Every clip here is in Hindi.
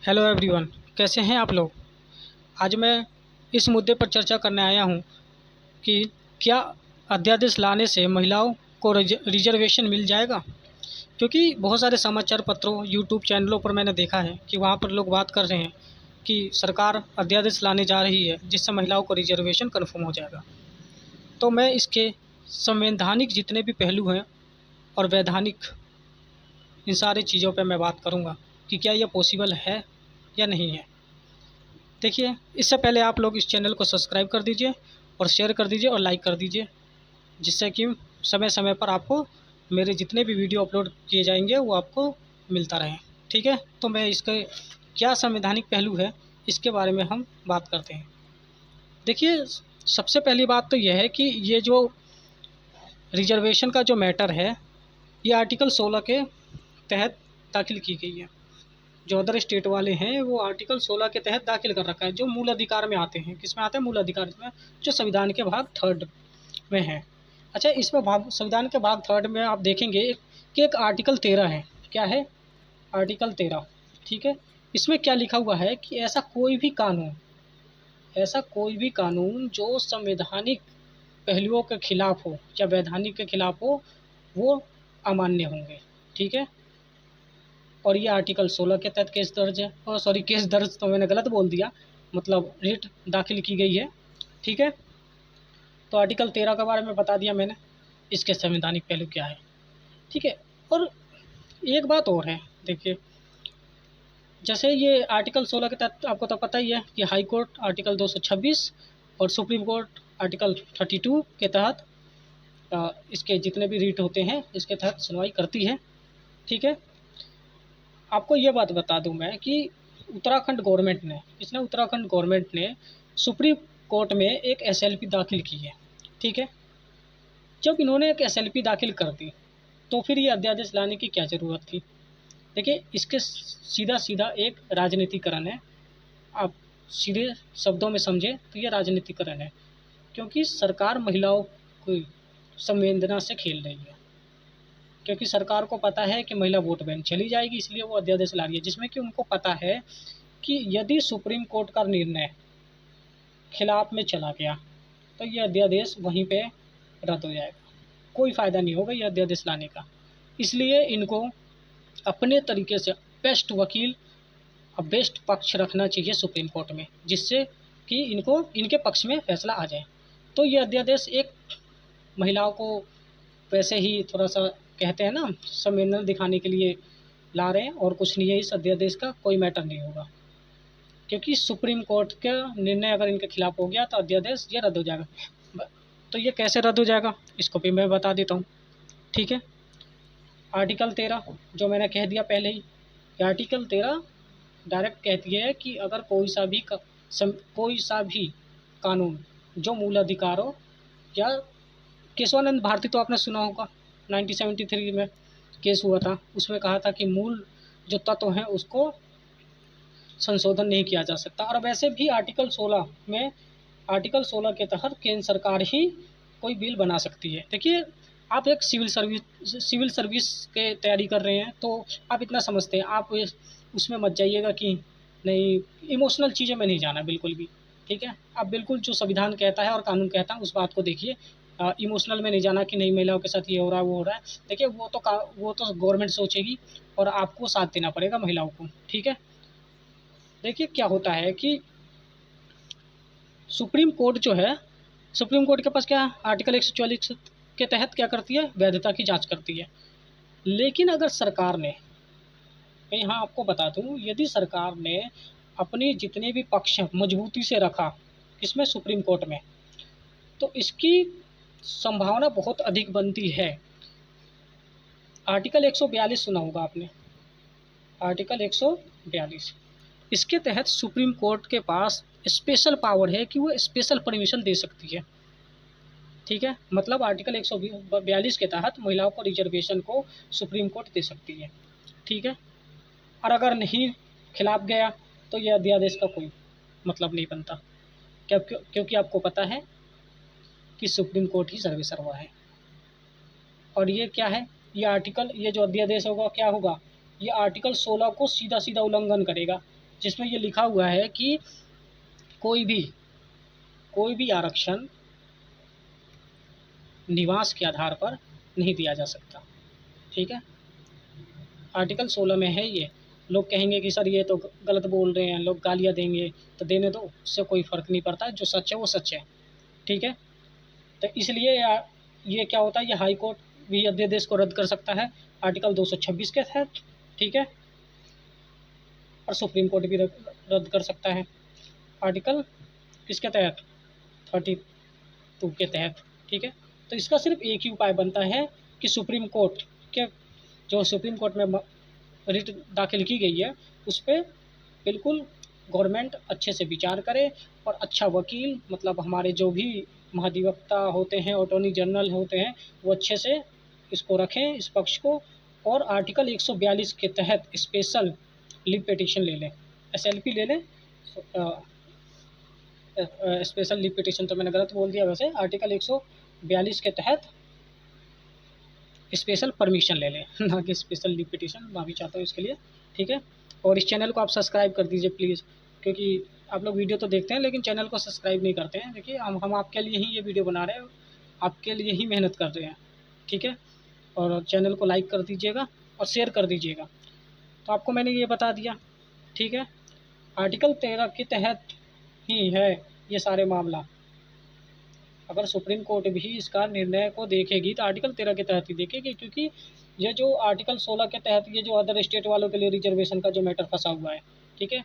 हेलो एवरीवन, कैसे हैं आप लोग। आज मैं इस मुद्दे पर चर्चा करने आया हूं कि क्या अध्यादेश लाने से महिलाओं को रिजर्वेशन मिल जाएगा। क्योंकि बहुत सारे समाचार पत्रों, यूट्यूब चैनलों पर मैंने देखा है कि वहां पर लोग बात कर रहे हैं कि सरकार अध्यादेश लाने जा रही है जिससे महिलाओं को रिजर्वेशन कन्फर्म हो जाएगा। तो मैं इसके संवैधानिक जितने भी पहलू हैं और वैधानिक, इन सारी चीज़ों पर मैं बात करूँगा कि क्या यह पॉसिबल है या नहीं है। देखिए, इससे पहले आप लोग इस चैनल को सब्सक्राइब कर दीजिए और शेयर कर दीजिए और लाइक कर दीजिए, जिससे कि समय समय पर आपको मेरे जितने भी वीडियो अपलोड किए जाएंगे वो आपको मिलता रहे। ठीक है, तो मैं इसके क्या संवैधानिक पहलू है इसके बारे में हम बात करते हैं। देखिए, सबसे पहली बात तो यह है कि ये जो रिजर्वेशन का जो मैटर है, ये आर्टिकल 16 के तहत दाखिल की गई है। जो अदर स्टेट वाले हैं वो आर्टिकल 16 के तहत दाखिल कर रखा है, जो मूल अधिकार में आते हैं। किस में आते हैं? मूल अधिकार में, जो संविधान के भाग 3 में है। अच्छा, इसमें संविधान के भाग 3 में आप देखेंगे कि एक आर्टिकल 13 है। क्या है? आर्टिकल 13। ठीक है, इसमें क्या लिखा हुआ है कि ऐसा कोई भी कानून जो संवैधानिक पहलुओं के खिलाफ हो या वैधानिक के खिलाफ हो, वो अमान्य होंगे। ठीक है, और ये आर्टिकल 16 के तहत केस दर्ज है। और सॉरी, केस दर्ज तो मैंने गलत बोल दिया, मतलब रिट दाखिल की गई है। ठीक है, तो आर्टिकल 13 के बारे में बता दिया मैंने, इसके संवैधानिक पहलू क्या है। ठीक है, और एक बात और है। देखिए, जैसे ये आर्टिकल 16 के तहत आपको तो पता ही है कि हाई कोर्ट आर्टिकल 226 और सुप्रीम कोर्ट आर्टिकल 32 के तहत इसके जितने भी रीट होते हैं इसके तहत सुनवाई करती है। ठीक है, आपको ये बात बता दूं मैं कि उत्तराखंड गवर्नमेंट ने सुप्रीम कोर्ट में एक एसएलपी दाखिल की है। ठीक है, जब इन्होंने एक एसएलपी दाखिल कर दी तो फिर ये अध्यादेश लाने की क्या ज़रूरत थी। देखिए, इसके सीधा सीधा एक राजनीतिकरण है। आप सीधे शब्दों में समझे तो ये राजनीतिकरण है, क्योंकि सरकार महिलाओं को संवेदना से खेल रही है। क्योंकि सरकार को पता है कि महिला वोट बैंक चली जाएगी, इसलिए वो अध्यादेश ला रही है, जिसमें कि उनको पता है कि यदि सुप्रीम कोर्ट का निर्णय खिलाफ में चला गया तो ये अध्यादेश वहीं पे रद्द हो जाएगा, कोई फ़ायदा नहीं होगा ये अध्यादेश लाने का। इसलिए इनको अपने तरीके से बेस्ट वकील और बेस्ट पक्ष रखना चाहिए सुप्रीम कोर्ट में, जिससे कि इनको इनके पक्ष में फैसला आ जाए। तो ये अध्यादेश एक महिलाओं को वैसे ही थोड़ा सा कहते हैं ना, संवेदना दिखाने के लिए ला रहे हैं, और कुछ नहीं है। इस अध्यादेश का कोई मैटर नहीं होगा, क्योंकि सुप्रीम कोर्ट का निर्णय अगर इनके खिलाफ हो गया तो अध्यादेश ये रद्द हो जाएगा। तो ये कैसे रद्द हो जाएगा इसको भी मैं बता देता हूँ। ठीक है, आर्टिकल 13 जो मैंने कह दिया पहले ही, आर्टिकल 13 डायरेक्ट कहती है कि अगर कोई सा भी कानून जो मूल अधिकार हो, या केशवानंद भारती तो आपने सुना होगा, 1973 में केस हुआ था, उसमें कहा था कि मूल जो तत्व हैं उसको संशोधन नहीं किया जा सकता। और वैसे भी आर्टिकल 16 के तहत केंद्र सरकार ही कोई बिल बना सकती है। देखिए, आप एक सिविल सर्विस के तैयारी कर रहे हैं तो आप इतना समझते हैं, आप उसमें मत जाइएगा कि नहीं, इमोशनल चीज़ों में नहीं जाना बिल्कुल भी। ठीक है, आप बिल्कुल जो संविधान कहता है और कानून कहता है उस बात को देखिए, इमोशनल में नहीं जाना कि नहीं महिलाओं के साथ ये हो रहा है वो हो रहा है। देखिए, वो तो गवर्नमेंट सोचेगी और आपको साथ देना पड़ेगा महिलाओं को। ठीक है, देखिए क्या होता है कि सुप्रीम कोर्ट जो है, सुप्रीम कोर्ट के पास क्या आर्टिकल 144 के तहत क्या करती है, वैधता की जांच करती है। लेकिन अगर सरकार ने, मैं यहाँ आपको बता दूँ, यदि सरकार ने अपने जितने भी पक्ष मजबूती से रखा इसमें सुप्रीम कोर्ट में, तो इसकी संभावना बहुत अधिक बनती है। आर्टिकल 142 सुना होगा आपने, आर्टिकल 142, इसके तहत सुप्रीम कोर्ट के पास स्पेशल पावर है कि वो स्पेशल परमिशन दे सकती है। ठीक है, मतलब आर्टिकल 142 के तहत महिलाओं को रिजर्वेशन को सुप्रीम कोर्ट दे सकती है। ठीक है, और अगर नहीं खिलाफ गया तो यह अध्यादेश का कोई मतलब नहीं बनता, क्योंकि आपको पता है कि सुप्रीम कोर्ट ही सर्वे सर्वा है। और ये क्या है, ये जो अध्यादेश होगा क्या होगा, ये आर्टिकल 16 को सीधा सीधा उल्लंघन करेगा। जिसमें ये लिखा हुआ है कि कोई भी आरक्षण निवास के आधार पर नहीं दिया जा सकता। ठीक है, आर्टिकल 16 में है ये। लोग कहेंगे कि सर ये तो गलत बोल रहे हैं, लोग गालियाँ देंगे, तो देने दो, उससे कोई फ़र्क नहीं पड़ता, जो सच है वो सच है। ठीक है, तो इसलिए ये क्या होता है, ये हाई कोर्ट भी अध्यादेश को रद्द कर सकता है आर्टिकल 226 के तहत। ठीक है, और सुप्रीम कोर्ट भी रद्द कर सकता है आर्टिकल किसके तहत, 32 के तहत। ठीक है, तो इसका सिर्फ एक ही उपाय बनता है कि सुप्रीम कोर्ट के जो सुप्रीम कोर्ट में रिट दाखिल की गई है उस पर बिल्कुल गवर्नमेंट अच्छे से विचार करे, और अच्छा वकील, मतलब हमारे जो भी महाधिवक्ता होते हैं, अटॉर्नी जनरल होते हैं, वो अच्छे से इसको रखें इस पक्ष को, और आर्टिकल 142 के तहत स्पेशल लीव पिटीशन ले लें, SLP ले लें। स्पेशल लीव पिटीशन तो मैंने गलत बोल दिया, वैसे आर्टिकल 142 के तहत स्पेशल परमिशन ले लें, ना कि स्पेशल लीव पिटीशन। माफ़ी चाहता हूँ इसके लिए। ठीक है, और इस चैनल को आप सब्सक्राइब कर दीजिए प्लीज़, क्योंकि आप लोग वीडियो तो देखते हैं लेकिन चैनल को सब्सक्राइब नहीं करते हैं। देखिए हम आपके लिए ही ये वीडियो बना रहे हैं, आपके लिए ही मेहनत कर रहे हैं। ठीक है, और चैनल को लाइक कर दीजिएगा और शेयर कर दीजिएगा। तो आपको मैंने ये बता दिया। ठीक है, आर्टिकल 13 के तहत ही है ये सारे मामला। अगर सुप्रीम कोर्ट भी इसका निर्णय को देखेगी तो आर्टिकल 13 के तहत ही देखेगी, क्योंकि ये जो आर्टिकल 16 के तहत ये जो अदर स्टेट वालों के लिए रिजर्वेशन का जो मैटर फंसा हुआ है, ठीक है,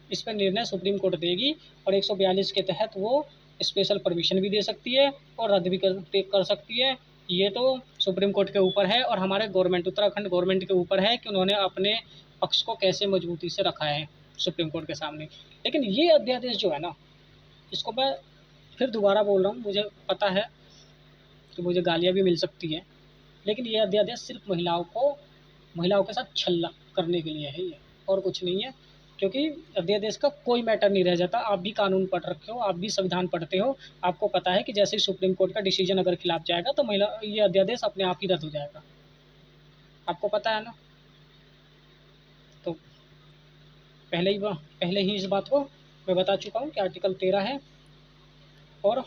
इस पर निर्णय सुप्रीम कोर्ट देगी, और 142 के तहत वो स्पेशल परमिशन भी दे सकती है और रद्द भी कर सकती है। ये तो सुप्रीम कोर्ट के ऊपर है, और हमारे गवर्नमेंट, उत्तराखंड गवर्नमेंट के ऊपर है कि उन्होंने अपने पक्ष को कैसे मजबूती से रखा है सुप्रीम कोर्ट के सामने। लेकिन ये अध्यादेश जो है ना, इसको मैं फिर दोबारा बोल रहा हूँ, मुझे पता है कि मुझे गालियाँ भी मिल सकती हैं, लेकिन ये अध्यादेश सिर्फ महिलाओं के साथ छल करने के लिए है ये, और कुछ नहीं है। क्योंकि अध्यादेश का कोई मैटर नहीं रह जाता। आप भी कानून पढ़ रखे हो, आप भी संविधान पढ़ते हो, आपको पता है कि जैसे ही सुप्रीम कोर्ट का डिसीजन अगर खिलाफ जाएगा तो ये अध्यादेश अपने आप ही रद्द हो जाएगा। आपको पता है ना। तो पहले ही इस बात को मैं बता चुका हूँ कि आर्टिकल 13 है, और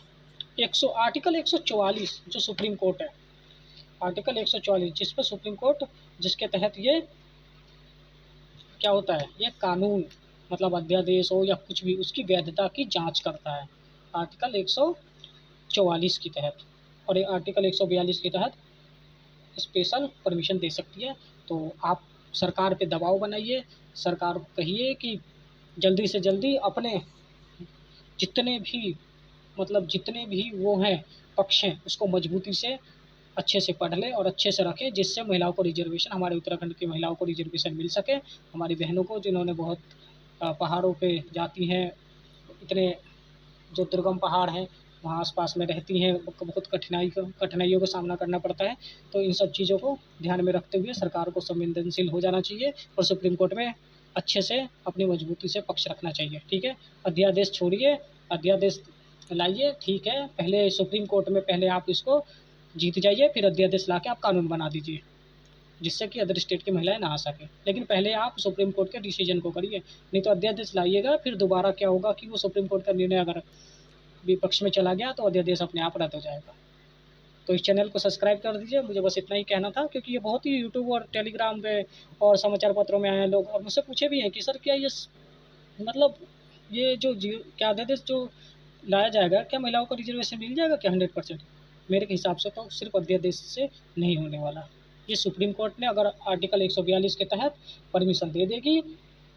आर्टिकल 144 जो सुप्रीम कोर्ट है, आर्टिकल 144 जिस पर सुप्रीम कोर्ट, जिसके तहत ये क्या होता है, ये कानून मतलब अध्यादेश हो या कुछ भी, उसकी वैधता की जांच करता है आर्टिकल 144 के तहत, और आर्टिकल 142 के तहत स्पेशल परमिशन दे सकती है। तो आप सरकार पे दबाव बनाइए, सरकार को कहिए कि जल्दी से जल्दी अपने जितने भी वो हैं पक्ष हैं, उसको मजबूती से अच्छे से पढ़ लें और अच्छे से रखें, जिससे महिलाओं को रिजर्वेशन, हमारे उत्तराखंड की महिलाओं को रिजर्वेशन मिल सके। हमारी बहनों को, जिन्होंने बहुत पहाड़ों पे जाती हैं, इतने जो दुर्गम पहाड़ हैं वहाँ आसपास में रहती हैं, बहुत कठिनाइयों का सामना करना पड़ता है। तो इन सब चीज़ों को ध्यान में रखते हुए सरकार को संवेदनशील हो जाना चाहिए, और सुप्रीम कोर्ट में अच्छे से अपनी मजबूती से पक्ष रखना चाहिए। ठीक है, अध्यादेश छोड़िए, अध्यादेश लाइए। ठीक है, पहले सुप्रीम कोर्ट में पहले आप इसको जीत जाइए, फिर अध्यादेश ला के आप कानून बना दीजिए, जिससे कि अदर स्टेट की महिलाएं ना आ सकें। लेकिन पहले आप सुप्रीम कोर्ट के डिसीजन को करिए, नहीं तो अध्यादेश लाइएगा, फिर दोबारा क्या होगा कि वो सुप्रीम कोर्ट का निर्णय अगर विपक्ष में चला गया तो अध्यादेश अपने आप रद्द हो जाएगा। तो इस चैनल को सब्सक्राइब कर दीजिए। मुझे बस इतना ही कहना था, क्योंकि ये बहुत ही यूट्यूब और टेलीग्राम पे और समाचार पत्रों में आए हैं लोग, और मुझसे पूछे भी हैं कि सर क्या ये मतलब ये जो क्या अध्यादेश जो लाया जाएगा, क्या महिलाओं को रिजर्वेशन मिल जाएगा क्या 100%? मेरे हिसाब से तो सिर्फ अध्यादेश से नहीं होने वाला। ये सुप्रीम कोर्ट ने अगर आर्टिकल 142 के तहत परमिशन दे देगी,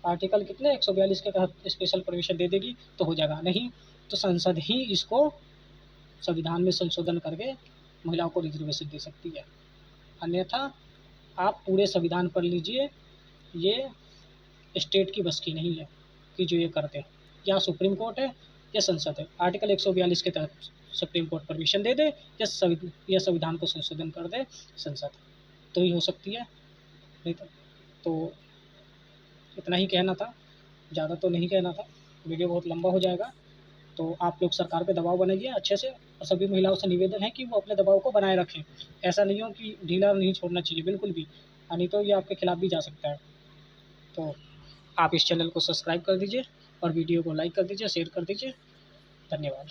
आर्टिकल कितने 142 के तहत स्पेशल परमिशन दे देगी तो हो जाएगा, नहीं तो संसद ही इसको संविधान में संशोधन करके महिलाओं को रिजर्वेशन दे सकती है। अन्यथा आप पूरे संविधान पढ़ लीजिए, ये स्टेट की बस की नहीं है कि जो ये करते हैं। या सुप्रीम कोर्ट है या संसद है, आर्टिकल 142 के तहत सुप्रीम कोर्ट परमिशन दे दे या संविधान को संशोधन कर दे संसद, तो ही हो सकती है। नहीं तो इतना ही कहना था, ज़्यादा तो नहीं कहना था, वीडियो बहुत लंबा हो जाएगा। तो आप लोग सरकार पे दबाव बनाइए अच्छे से, और सभी महिलाओं से निवेदन है कि वो अपने दबाव को बनाए रखें। ऐसा नहीं हो कि ढीला नहीं छोड़ना चाहिए बिल्कुल भी, नहीं तो ये आपके खिलाफ भी जा सकता है। तो आप इस चैनल को सब्सक्राइब कर दीजिए और वीडियो को लाइक कर दीजिए, शेयर कर दीजिए। धन्यवाद।